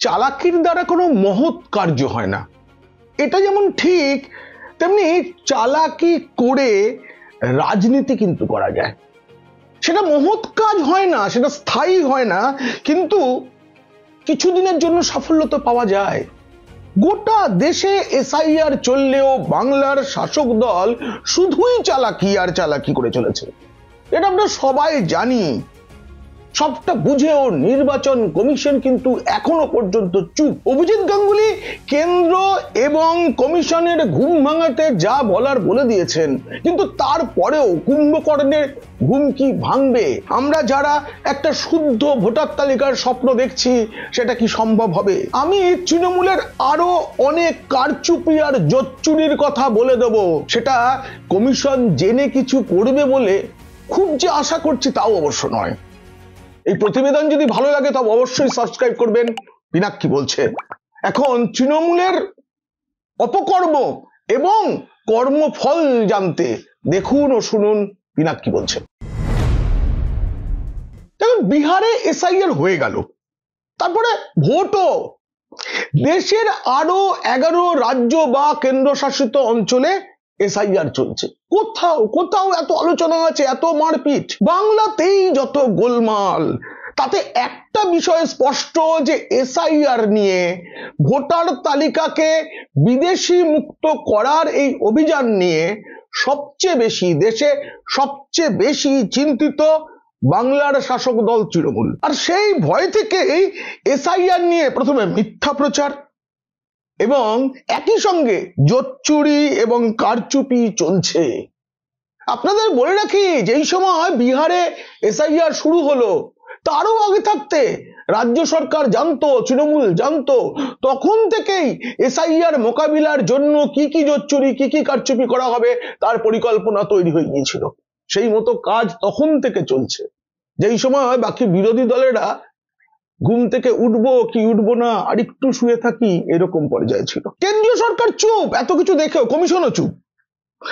চালাকির দ্বারা কোনো মহৎ কার্য হয় না, এটা যেমন ঠিক তেমনি চালাকি করে রাজনীতি কিন্তু করা যায়। সেটা মহৎ কাজ হয় না, সেটা স্থায়ী হয় না, কিন্তু কিছুদিনের জন্য সাফল্য তো পাওয়া যায়। গোটা দেশে এসআইআর চললেও বাংলার শাসক দল শুধুই চালাকি আর চালাকি করে চলেছে, এটা আমরা সবাই জানি। সবটা বুঝেও নির্বাচন কমিশন কিন্তু এখনো পর্যন্ত চুপ। অভিজিৎ গাঙ্গুলি কেন্দ্র এবং কমিশনের ঘুম ভাঙাতে যা বলার বলে দিয়েছেন, কিন্তু তারপরেও কুম্ভকর্ণের ঘুম কি ভাঙবে? আমরা যারা একটা শুদ্ধ ভোটার তালিকার স্বপ্ন দেখছি, সেটা কি সম্ভব হবে? আমি তৃণমূলের আরো অনেক কারচুপি আর জোচ্চুরির কথা বলে দেব, সেটা কমিশন জেনে কিছু করবে বলে খুব যে আশা করছি তাও অবশ্য নয়। এই প্রতিবেদন যদি ভালো লাগে তবে অবশ্যই সাবস্ক্রাইব করবেন। পিনাক্কি বলছে। এখন তৃণমূলের অপকর্ম এবং কর্মফল জানতে দেখুন ও শুনুন পিনাক্কি বলছে। দেখুন, বিহারে এসআইআর হয়ে গেল, তারপরে ভোটও। দেশের আরো 11 রাজ্য বা কেন্দ্রশাসিত অঞ্চলে এসআইআর চলছে। কোথাও কোথাও এত আলোচনা আছে, এত মারপিট। বাংলাতেই যত গোলমাল। তাতে একটা বিষয় স্পষ্ট যে এসআইআর নিয়ে ভোটার তালিকাকে বিদেশি মুক্ত করার এই অভিযান নিয়ে সবচেয়ে বেশি, দেশে সবচেয়ে বেশি চিন্তিত বাংলার শাসক দল তৃণমূল। আর সেই ভয় থেকেই এসআইআর নিয়ে প্রথমে মিথ্যা প্রচার এবং একই সঙ্গে জোচ্চুরি এবং কারচুপি চলছে। আপনাদের বলে রাখি, যেই সময় বিহারে এসআইআর শুরু হলো তারও আগে থাকতে রাজ্য সরকার জানতো, তৃণমূল জানতো, তখন থেকেই এসআইআর মোকাবিলার জন্য কি কি জোচ্চুরি, কি কি কারচুপি করা হবে তার পরিকল্পনা তৈরি হয়ে গিয়েছিল। সেই মতো কাজ তখন থেকে চলছে। যেই সময় বাকি বিরোধী দলেরা ঘুম থেকে উঠবো কি উঠবো না, আর একটু শুয়ে থাকি, এরকম পর্যায়ে ছিল। কেন্দ্রীয় সরকার চুপ, এত কিছু দেখেও কমিশনও চুপ।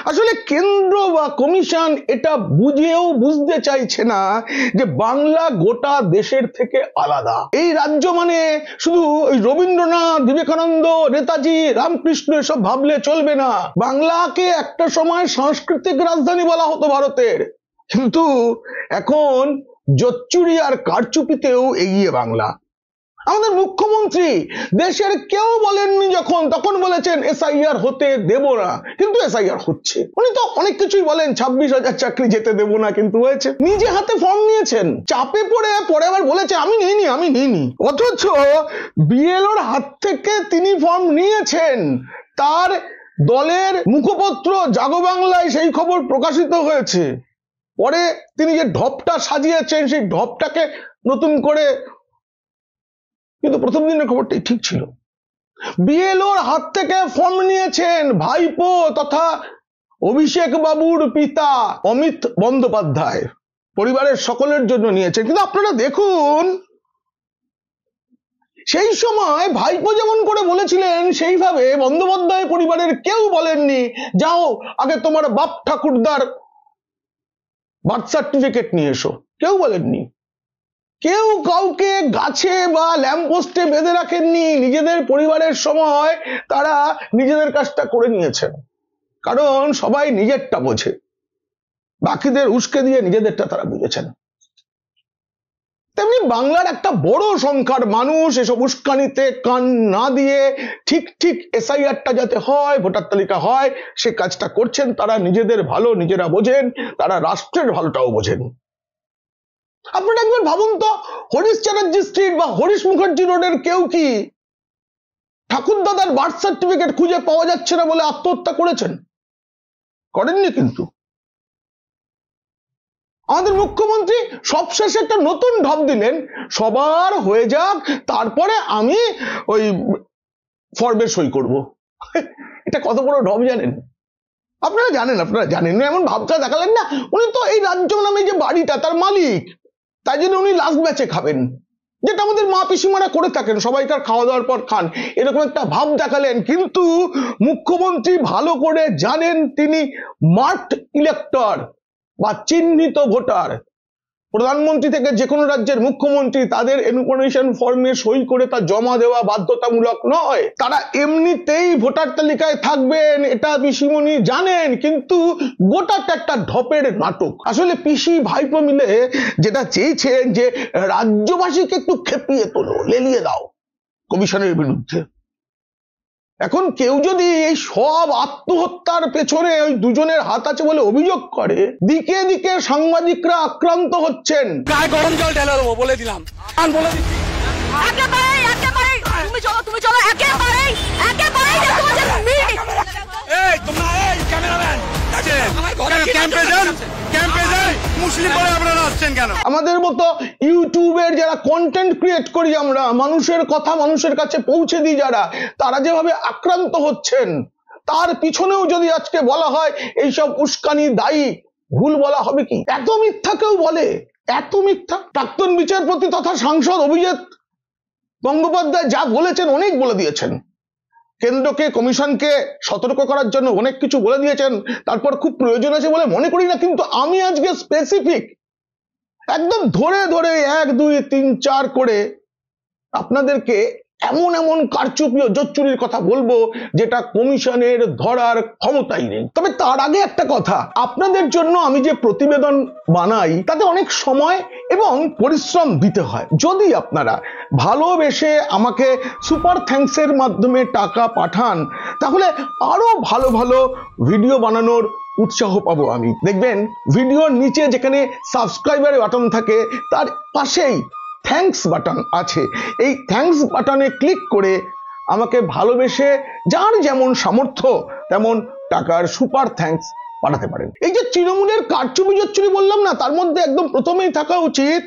আসলে কেন্দ্র বা কমিশন এটা বুঝেও বুঝতে চাইছে না যে বাংলা গোটা দেশের থেকে আলাদা। এই রাজ্য মানে শুধু রবীন্দ্রনাথ, বিবেকানন্দ, নেতাজি, রামকৃষ্ণ এসব ভাবলে চলবে না। বাংলাকে একটা সময় সাংস্কৃতিক রাজধানী বলা হতো ভারতের, কিন্তু এখন জোচ্চুরি আর কারচুপিতেও এগিয়ে বাংলা। আমাদের মুখ্যমন্ত্রী দেশের কেউ বলেননি যখন, তখন বলেছেন এসআইআর হতে দেব না, কিন্তু এসআইআর হচ্ছে। উনি তো অনেক কিছুই বলেন, 26,000 চাকরি যেতে দেব না, কিন্তু হয়েছে। নিজে হাতে ফর্ম নিয়েছেন, চাপে পড়ে পরে আবার বলেছে আমি নিইনি। অথচ বিএলওর হাত থেকে তিনি ফর্ম নিয়েছেন, তার দলের মুখপত্র জাগো বাংলায় সেই খবর প্রকাশিত হয়েছে। পরে তিনি যে ঢপটা সাজিয়েছেন, সেই ঢপটাকে নতুন করে, কিন্তু প্রথম দিনের খবরটাই ঠিক ছিল। বিএলওর হাত থেকে ফর্ম নিয়েছেন ভাইপো তথা অভিষেক বাবুর পিতা অমিত বন্দ্যোপাধ্যায়, পরিবারের সকলের জন্য নিয়েছেন। কিন্তু আপনারা দেখুন, সেই সময় ভাইপো যেমন করে বলেছিলেন, সেইভাবে বন্দ্যোপাধ্যায় পরিবারের কেউ বলেননি যাও আগে তোমার বাপ ঠাকুরদার বার্থ সার্টিফিকেট নিয়ে এসো, কেউ বলেননি। কেউ কাউকে গাছে বা ল্যাম্পপোস্টে বেঁধে রাখেননি। নিজেদের পরিবারের সময় তারা নিজেদের কাজটা করে নিয়েছেন, কারণ সবাই নিজেরটা বোঝে, বাকিদের উস্কে দিয়ে নিজেদেরটা তারা বুঝেছেন। তেমনি বাংলার একটা বড় সংখ্যার মানুষ এসব উস্কানিতে কান না দিয়ে ঠিক এসআইআরটা যাতে হয়, ভোটার তালিকা হয়, সে কাজটা করছেন। তারা নিজেদের ভালো নিজেরা বোঝেন, তারা রাষ্ট্রের ভালোটাও বোঝেন। আপনারা একবার ভাবুন তো, হরিশ চ্যাটার্জি স্ট্রিট বা হরিশ মুখার্জি রোডের কেউ কি ঠাকুরদাদার বার্থ সার্টিফিকেট খুঁজে পাওয়া যাচ্ছে না বলে আত্মহত্যা করেছেন? করেননি। কিন্তু আমাদের মুখ্যমন্ত্রী সবশেষে একটা নতুন ঢপ দিলেন, সবার হয়ে যাক তারপরে আমি ওই ফর্মে সই করব। এটা কত বড় ঢপ জানেন? আপনারা জানেন এমন ভাবটা দেখালেন না। উনি তো এই রাজ্য নামে যে বাড়িটা তার মালিক, তাই জন্য উনি লাস্ট ব্যাচে খাবেন, যেটা আমাদের মা পিসিমারা করে থাকেন, সবাইকার খাওয়া দাওয়ার পর খান, এরকম একটা ভাব দেখালেন। কিন্তু মুখ্যমন্ত্রী ভালো করে জানেন তিনি মার্কড ইলেক্টর বা চিহ্নিত ভোটার। প্রধানমন্ত্রী থেকে যে কোনো রাজ্যের মুখ্যমন্ত্রী তাদের এনুমারেশন ফর্মে সই করে তা জমা দেওয়া বাধ্যতামূলক নয়। তারা এমনিতেই ভোটার তালিকায় থাকবেন, এটা পিসিমণি জানেন, কিন্তু গোটাটা একটা ঢপের নাটক। আসলে পিসি ভাইপো মিলে যেটা চেয়েছেন যে রাজ্যবাসীকে একটু খেপিয়ে তোলো, লেলিয়ে দাও কমিশনের বিরুদ্ধে। এখন কেউ যদি এই সব আত্মহত্যার পেছনে ওই দুজনের হাত আছে বলে অভিযোগ করে, দিকে দিকে সাংবাদিকরা আক্রান্ত হচ্ছেন। গায়ে গরম জল ঢেলে দেবো বলে দিলাম, বলে দিচ্ছি। তুমি চলো এই তোমরা এই ক্যামেরাম্যান আমাদের মতো ইউটিউবের যারা কন্টেন্ট ক্রিয়েট করি আমরা, মানুষের কথা মানুষের কাছে পৌঁছে দিই যারা, তারা যেভাবে আক্রান্ত হচ্ছেন তার পিছনেও যদি আজকে বলা হয় এইসব উস্কানি দায়ী, ভুল বলা হবে কি? এত মিথ্যা কেউ বলে? এত মিথ্যা? প্রাক্তন বিচারপতি তথা সাংসদ অভিজিৎ গঙ্গোপাধ্যায় যা বলেছেন অনেক বলে দিয়েছেন, কেন্দ্রকে কমিশনকে সতর্ক করার জন্য অনেক কিছু বলে দিয়েছেন, তারপর খুব প্রয়োজন আছে বলে মনে করি না। কিন্তু আমি আজকে স্পেসিফিক একদম ধরে ধরে 1 2 3 4 করে আপনাদেরকে এমন এমন কারচুপি ও জোচ্চুরির কথা বলবো যেটা কমিশনের ধরার ক্ষমতাই নেই। তবে তার আগে একটা কথা, আপনাদের জন্য আমি যে প্রতিবেদন বানাই তাতে অনেক সময় এবং পরিশ্রম দিতে হয়। যদি আপনারা ভালোবেসে আমাকে সুপার থ্যাঙ্কসের মাধ্যমে টাকা পাঠান, তাহলে আরো ভালো ভালো ভিডিও বানানোর উৎসাহ পাবো আমি। দেখবেন ভিডিওর নিচে যেখানে সাবস্ক্রাইবার বাটন থাকে তার পাশেই থ্যাঙ্কস বাটন আছে। এই থ্যাঙ্কস বাটনে ক্লিক করে আমাকে ভালোবেসে যার যেমন সামর্থ্য তেমন টাকার সুপার থ্যাঙ্কস পাঠাতে পারেন। এই যে তৃণমূলের কারচুপি জোচ্চুরি বললাম না, তার মধ্যে একদম প্রথমেই থাকা উচিত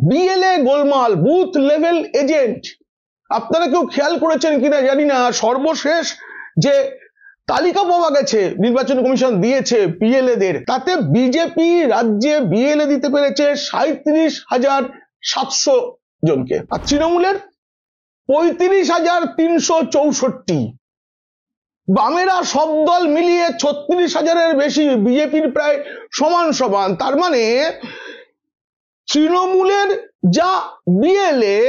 বিএলএ গোলমাল, বুথ লেভেল এজেন্ট। আপনারা কেউ খেয়াল করেছেন কিনা জানি না, সর্বশেষ যে তালিকা পাওয়া গেছে নির্বাচন কমিশন দিয়েছে বিএলএ দের, তাতে বিজেপি রাজ্যে বিএলএ দিতে পেরেছে 37,700 জনকে, আর তৃণমূলের 35,364। বামেরা সব দল মিলিয়ে 36,000-এর বেশি, বিজেপির প্রায় সমান সমান। তার মানে তৃণমূলের যা বিএলএ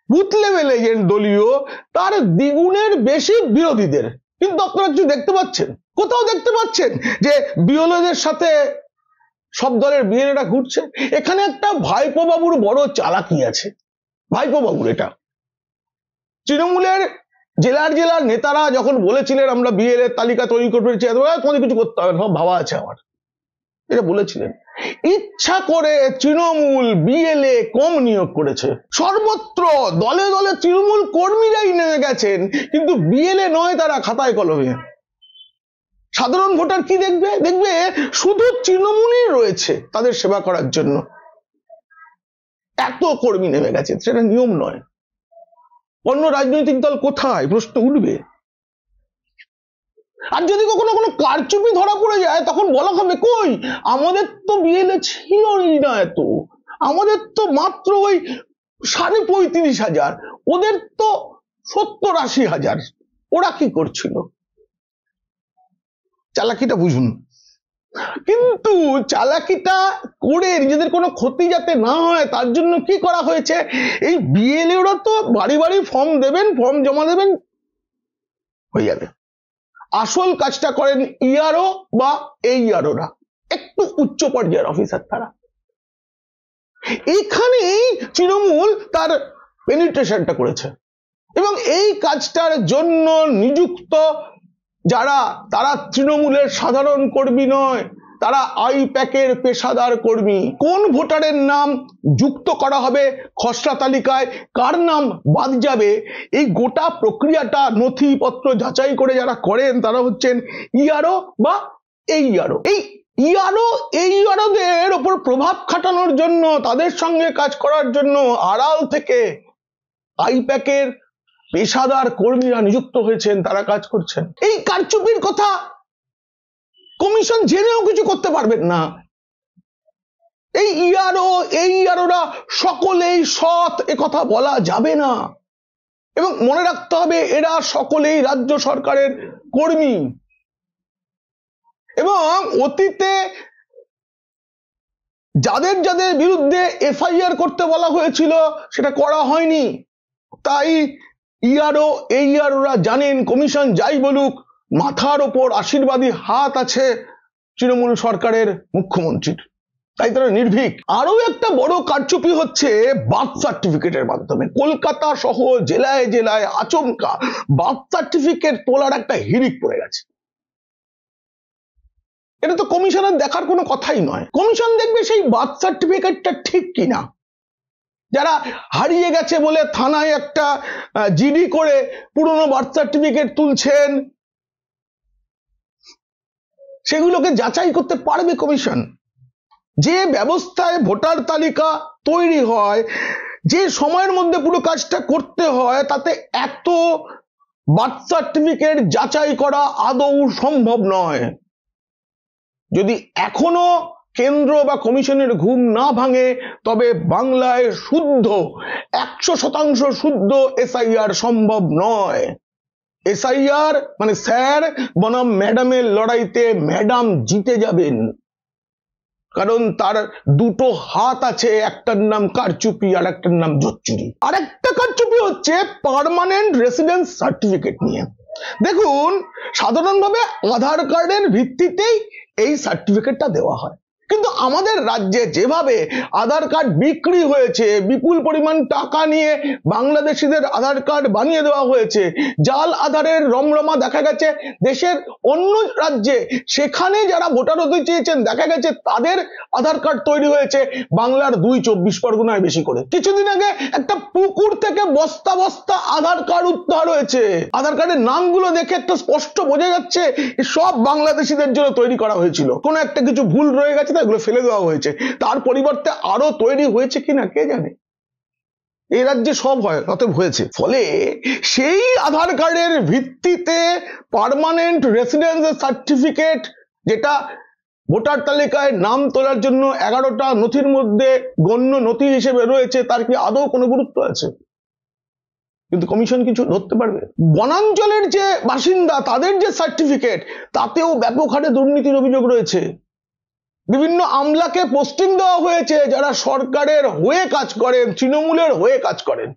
বুথ লেভেল এজেন্ট দলীয়, তার দ্বিগুণের বেশি বিরোধীদের। কিন্তু আপনারা কিছু দেখতে পাচ্ছেন? কোথাও দেখতে পাচ্ছেন যে বিএলএদের সাথে সব দলের বিএলএরা ঘুরছে? এখানে একটা ভাইপো বাবুর বড় চালাকি আছে। ভাইপো বাবুর এটা তৃণমূলের জেলার জেলার নেতারা যখন বলেছিলেন আমরা বিএলএ তালিকা তৈরি করতে পেরেছি, তোমাদের কিছু করতে হবে না, সব ভাবা আছে আমার, এটা বলেছিলেন। ইচ্ছা করে তৃণমূল বিএলএ কম নিয়োগ করেছে। সর্বত্র দলে দলে তৃণমূল কর্মীরাই নেমে গেছেন, কিন্তু বিএলএ নয় তারা খাতায় কলমে। সাধারণ ভোটার কি দেখবে? দেখবে শুধু তৃণমূলই রয়েছে তাদের সেবা করার জন্য। এত কর্মী নেমে গেছে, সেটা নিয়ম নয়। অন্য রাজনৈতিক দল কোথায়? প্রশ্ন উঠবে। আর যদি কখনো কোনো কারচুপি ধরা পড়ে যায় তখন বলা হবে কই আমাদের তো বিএলএ ছিলই না এত, আমাদের তো মাত্র ওই 35,000, ওদের তো 70-80,000, ওরা কি করছিল? চালাকিটা বুঝুন। কিন্তু চালাকিটা করে নিজেদের কোনো ক্ষতি যাতে না হয় তার জন্য কি করা হয়েছে, এই বিএলএ ওরা তো বাড়ি বাড়ি ফর্ম দেবেন, ফর্ম জমা দেবেন, হয়ে যাবে। আসল কাজটা করেন ইআরও বা এইআরওরা, একটু উচ্চ পর্যায়ের অফিসার তারা। এইখানেই তৃণমূল তার পেনিট্রেশনটা করেছে, এবং এই কাজটার জন্য নিযুক্ত যারা, তারা তৃণমূলের সাধারণ কর্মী নয়, তারা আইপ্যাকের পেশাদার কর্মী। কোন ভোটারের নাম যুক্ত করা হবে খসড়া তালিকায়, কার নাম বাদ যাবে, এই গোটা প্রক্রিয়াটা নথিপত্র যাচাই করে যারা করেন তারা হচ্ছেন ইআরও বা এইআরও। এই ইআরও এইআরওদের ওপর প্রভাব খাটানোর জন্য, তাদের সঙ্গে কাজ করার জন্য আড়াল থেকে আইপ্যাকের পেশাদার কর্মীরা নিযুক্ত হয়েছেন, তারা কাজ করছেন। এই কারচুপির কথা কমিশন জেনেও কিছু করতে পারবেন না। এই ইআরও এইআরওরা সকলেই সৎ, এ কথা বলা যাবে না। এবং মনে রাখতে হবে এরা সকলেই রাজ্য সরকারের কর্মী, এবং অতীতে যাদের যাদের বিরুদ্ধে এফআইআর করতে বলা হয়েছিল সেটা করা হয়নি। তাই ইআরও এইআরওরা জানেন কমিশন যাই বলুক মাথার ওপর আশীর্বাদী হাত আছে তৃণমূল সরকারের মুখ্যমন্ত্রীর, তাই তারা নির্ভীক। আরো একটা বড় কারচুপি হচ্ছে বার্থ সার্টিফিকেটের মাধ্যমে। কলকাতা সহ জেলায় জেলায় আচমকা বার্থ সার্টিফিকেট তোলার একটা হিড়িক পড়ে গেছে। এটা তো কমিশনের দেখার কোনো কথাই নয়। কমিশন দেখবে সেই বার্থ সার্টিফিকেটটা ঠিক কিনা। যারা হারিয়ে গেছে বলে থানায় একটা জিডি করে পুরনো বার্থ সার্টিফিকেট তুলছেন, সেগুলোকে যাচাই করতে পারবে কমিশন। যে ব্যবস্থায় ভোটার তালিকা তৈরি হয়, যে সময়ের মধ্যে পুরো কাজটা করতে হয়, তাতে এত বার্থ সার্টিফিকেট যাচাই করা আদৌ সম্ভব নয়। যদি এখনো কেন্দ্র বা কমিশনের ঘুম না ভাঙে তবে বাংলায় শুদ্ধ 100% শুদ্ধ এসআইআর সম্ভব নয়। এসআইআর মানে স্যার বনাম ম্যাডামের লড়াইতে ম্যাডাম জিতে যাবেন, কারণ তার দুটো হাত আছে, একটার নাম কারচুপি আর একটার নাম জোচ্চুরি। আর একটা কারচুপি হচ্ছে পার্মানেন্ট রেসিডেন্স সার্টিফিকেট নিয়ে। দেখুন, সাধারণভাবে আধার কার্ডের ভিত্তিতেই এই সার্টিফিকেটটা দেওয়া হয়, কিন্তু আমাদের রাজ্যে যেভাবে আধার কার্ড বিক্রি হয়েছে, বিপুল পরিমাণ টাকা নিয়ে বাংলাদেশিদের আধার কার্ড বানিয়ে দেওয়া হয়েছে, জাল আধারের রমরমা দেখা গেছে দেশের অন্য রাজ্যে। সেখানে যারা ভোটার হতে চেয়েছেন দেখা গেছে তাদের আধার কার্ড তৈরি হয়েছে বাংলার 2-24 পরগনায় বেশি করে। কিছুদিন আগে একটা পুকুর থেকে বস্তা বস্তা আধার কার্ড উদ্ধার হয়েছে। আধার কার্ডের নামগুলো দেখে একটা স্পষ্ট বোঝা যাচ্ছে সব বাংলাদেশিদের জন্য তৈরি করা হয়েছিল। কোনো একটা কিছু ভুল রয়ে গেছে, এগুলো ফেলে দেওয়া হয়েছে, তার পরিবর্তে আরো তৈরি হয়েছে কিনা কে জানে। এই রাজ্যে সব হয়, অতএব হয়েছে। ফলে সেই আধার কার্ডের ভিত্তিতে পার্মানেন্ট রেসিডেন্স সার্টিফিকেট, যেটা ভোটার তালিকায় নাম তোলার জন্য 11টা নথির মধ্যে গণ্য নথি হিসেবে রয়েছে, তার কি আদৌ কোনো গুরুত্ব আছে? কিন্তু কমিশন কিছু ধরতে পারবে? বনাঞ্চলের যে বাসিন্দা তাদের যে সার্টিফিকেট, তাতেও ব্যাপক হারে দুর্নীতির অভিযোগ রয়েছে। বিভিন্ন আমলাকে পোস্টিং দেওয়া হয়েছে যারা সরকারের হয়ে কাজ করেন, তৃণমূলের হয়ে কাজ করেন।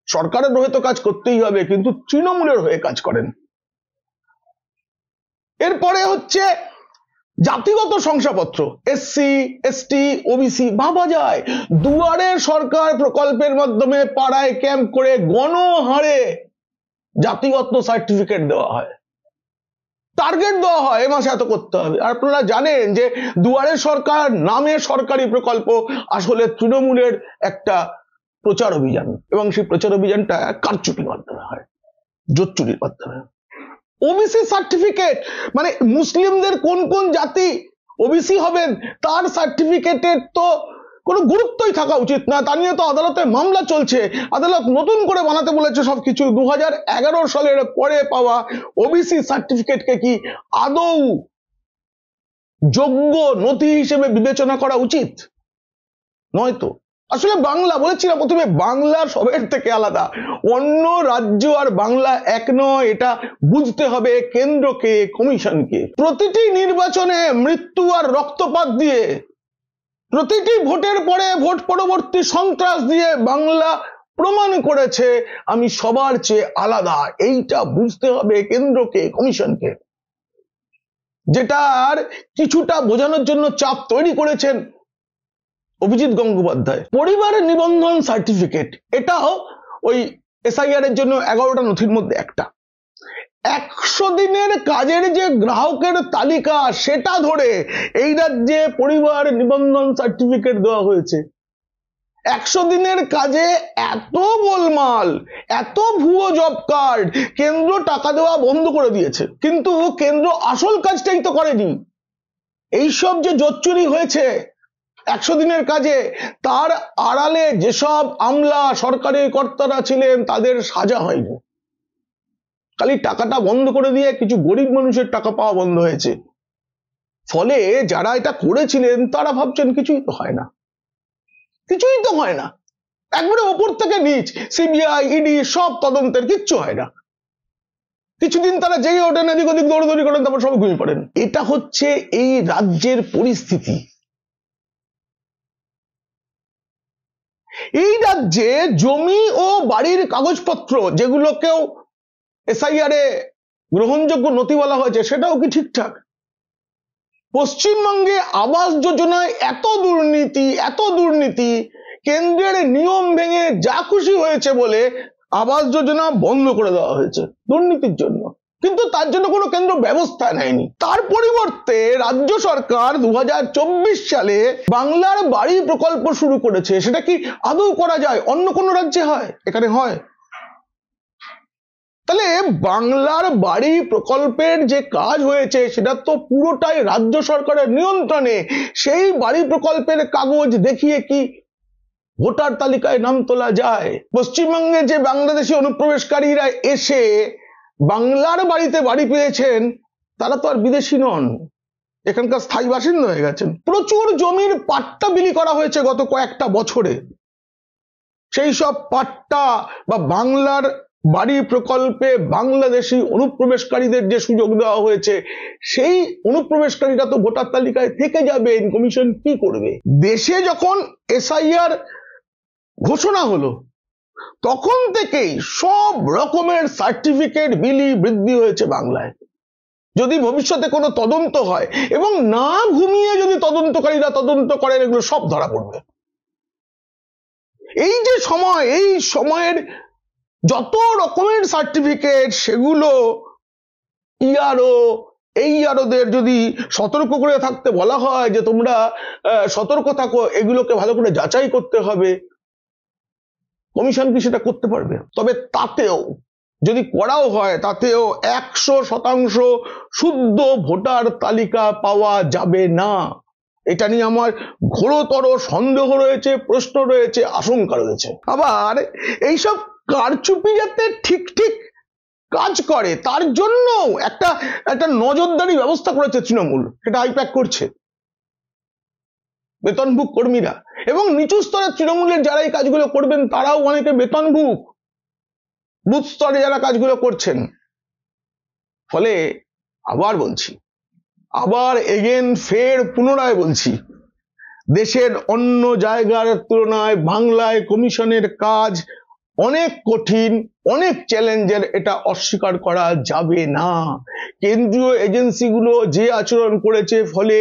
সরকারের হয়ে তো কাজ করতেই হবে, কিন্তু তৃণমূলের হয়ে কাজ করেন। এরপরে হচ্ছে জাতিগত শংসাপত্র, এসসি, এসটি, ওবিসি। ভাবা যায় দুয়ারে সরকার প্রকল্পের মাধ্যমে পাড়ায় ক্যাম্প করে গণহারে জাতিগত সার্টিফিকেট দেওয়া হয়, টার্গেট দেওয়া হয় এ মাসে এত করতে হবে। আর আপনারা জানেন যে দুয়ারে সরকার নামে সরকারি প্রকল্প আসলে তৃণমূলের একটা প্রচার অভিযান, এবং সেই প্রচার অভিযানটা কারচুপির মাধ্যমে হয়, জোচ্চুরির মাধ্যমে। ওবিসি সার্টিফিকেট মানে মুসলিমদের কোন কোন জাতি ওবিসি হবেন তার সার্টিফিকেটের তো কোনো গুরুত্বই থাকা উচিত না। তা নিয়ে তো আদালতে মামলা চলছে, আদালত নতুন করে বানাতে বলেছে সবকিছু। 2011 সালের পরে পাওয়া ওবিসি সার্টিফিকেটকে কি আদৌ যোগ্য নথি হিসেবে বিবেচনা করা উচিত? নয়তো। আসলে বাংলা, বলেছিলাম প্রথমে, বাংলা সবের থেকে আলাদা। অন্য রাজ্য আর বাংলা এক নয়, এটা বুঝতে হবে কেন্দ্রকে, কমিশনকে। প্রতিটি নির্বাচনে মৃত্যু আর রক্তপাত দিয়ে, প্রতিটি ভোটের পরে ভোট পরবর্তী সন্ত্রাস দিয়ে বাংলা প্রমাণ করেছে আমি সবার চেয়ে আলাদা। এইটা বুঝতে হবে কেন্দ্রকে, কমিশনকে। যেটার কিছুটা বোঝানোর জন্য চাপ তৈরি করেছেন অভিজিৎ গঙ্গোপাধ্যায়। পরিবার নিবন্ধন সার্টিফিকেট, এটাও ওই এসআইআর এর জন্য 11টা নথির মধ্যে একটা। 100 দিনের কাজের যে গ্রাহকের তালিকা, সেটা ধরে এই রাজ্যে পরিবার নিবন্ধন সার্টিফিকেট দেওয়া হয়েছে। 100 দিনের কাজে এত গোলমাল, এত ভুয়ো জব কার্ড, কেন্দ্র টাকা দেওয়া বন্ধ করে দিয়েছে। কিন্তু কেন্দ্র আসল কাজটাই তো করেনি। এইসব যে জোচ্চুরি হয়েছে 100 দিনের কাজে, তার আড়ালে যেসব আমলা সরকারি কর্তারা ছিলেন তাদের সাজা হয়নি। খালি টাকাটা বন্ধ করে দিয়ে কিছু গরিব মানুষের টাকা পাওয়া বন্ধ হয়েছে। ফলে যারা এটা করেছিলেন তারা ভাবছেন কিছুই তো হয় না, কিছুই তো হয় না। একবারে ওপর থেকে নিচ, সিবিআই, ইডি সব তদন্তের কিচ্ছু হয় না। কিছুদিন তারা জেগে ওঠেন, এদিক ওদিক দৌড়দৌড়ি করেন, তারপর সব ঘুমিয়ে পড়েন। এটা হচ্ছে এই রাজ্যের পরিস্থিতি। এই রাজ্যে জমি ও বাড়ির কাগজপত্র যেগুলোকেও এসআইআর এ গ্রহণযোগ্য নথি বলা হয়েছে সেটাও কি ঠিকঠাক? পশ্চিমবঙ্গে আবাস যোজনায় এত দুর্নীতি, কেন্দ্রের নিয়ম ভেঙে যা খুশি হয়েছে বলে আবাস যোজনা বন্ধ করে দেওয়া হয়েছে দুর্নীতির জন্য, কিন্তু তার জন্য কোনো কেন্দ্র ব্যবস্থা নেয়নি। তার পরিবর্তে রাজ্য সরকার 2024 সালে বাংলার বাড়ি প্রকল্প শুরু করেছে। সেটা কি আদৌ করা যায়? অন্য কোনো রাজ্যে হয়, এখানে হয়? তাহলে বাংলার বাড়ি প্রকল্পের যে কাজ হয়েছে সেটা তো পুরোটাই রাজ্য সরকারের নিয়ন্ত্রণে। সেই বাড়ি প্রকল্পের কাগজ দেখিয়ে কি ভোটার তালিকায় নাম তোলা যায়? পশ্চিমবঙ্গে যে বাংলাদেশি অনুপ্রবেশকারীরা এসে বাংলার বাড়িতে বাড়ি পেয়েছেন তারা তো আর বিদেশি নন, এখানকার স্থায়ী বাসিন্দা হয়ে গেছেন। প্রচুর জমির পাট্টা বিলি করা হয়েছে গত কয়েকটা বছরে। সেই সব পাট্টা বা বাংলার বাড়ি প্রকল্পে বাংলাদেশি অনুপ্রবেশকারীদের যে সুযোগ দেওয়া হয়েছে সেই অনুপ্রবেশকারীরা তো ভোটার তালিকায় থেকে যাবেন। কমিশন কি করবে? দেশে যখন এসআইআর ঘোষণা হলো তখন থেকেই সব রকমের সার্টিফিকেট বিলি বৃদ্ধি হয়েছে বাংলায়। যদি ভবিষ্যতে কোনো তদন্ত হয় এবং না ঘুমিয়ে যদি তদন্তকারীরা তদন্ত করেন, এগুলো সব ধরা পড়বে। এই যে সময়, এই সময়ের যত রকমের সার্টিফিকেট সেগুলো ইআরওদের যদি সতর্ক করে থাকতে বলা হয় যে তোমরা সতর্ক থাকো, এগুলোকে ভালো করে যাচাই করতে হবে, কমিশন কি সেটা করতে পারবে? তবে তাতেও যদি করাও হয় তাতেও 100% শুদ্ধ ভোটার তালিকা পাওয়া যাবে না। এটা নিয়ে আমার ঘোরতর সন্দেহ রয়েছে, প্রশ্ন রয়েছে, আশঙ্কা রয়েছে। আবার এইসব কারচুপি যাতে ঠিক কাজ করে তার জন্য একটা নজরদারি ব্যবস্থা করেছে তৃণমূল, সেটা আইপ্যাক করছে বেতনভুক কর্মীরা, এবং নিচু স্তরের তৃণমূলের যারা এই কাজগুলো করবেন তারাও অনেকে বেতনভুক, বুথ স্তরে যারা কাজগুলো করছেন। ফলে আবার বলছি, ফের পুনরায় বলছি, দেশের অন্য জায়গার তুলনায় বাংলায় কমিশনের কাজ অনেক কঠিন, অনেক চ্যালেঞ্জের, এটা অস্বীকার করা যাবে না। কেন্দ্রীয় এজেন্সিগুলো যে আচরণ করেছে ফলে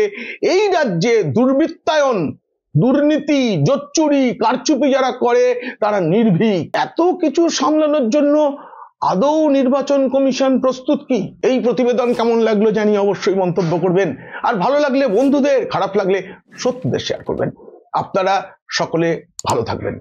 এই রাজ্যে দুর্বৃত্তায়ন, দুর্নীতি, জোচ্চুরি, কারচুপি যারা করে তারা নির্ভীক। এত কিছু সামলানোর জন্য আদৌ নির্বাচন কমিশন প্রস্তুত কি? এই প্রতিবেদন কেমন লাগলো জানিয়ে অবশ্যই মন্তব্য করবেন, আর ভালো লাগলে বন্ধুদের, খারাপ লাগলে শত্রুদের শেয়ার করবেন। আপনারা সকলে ভালো থাকবেন।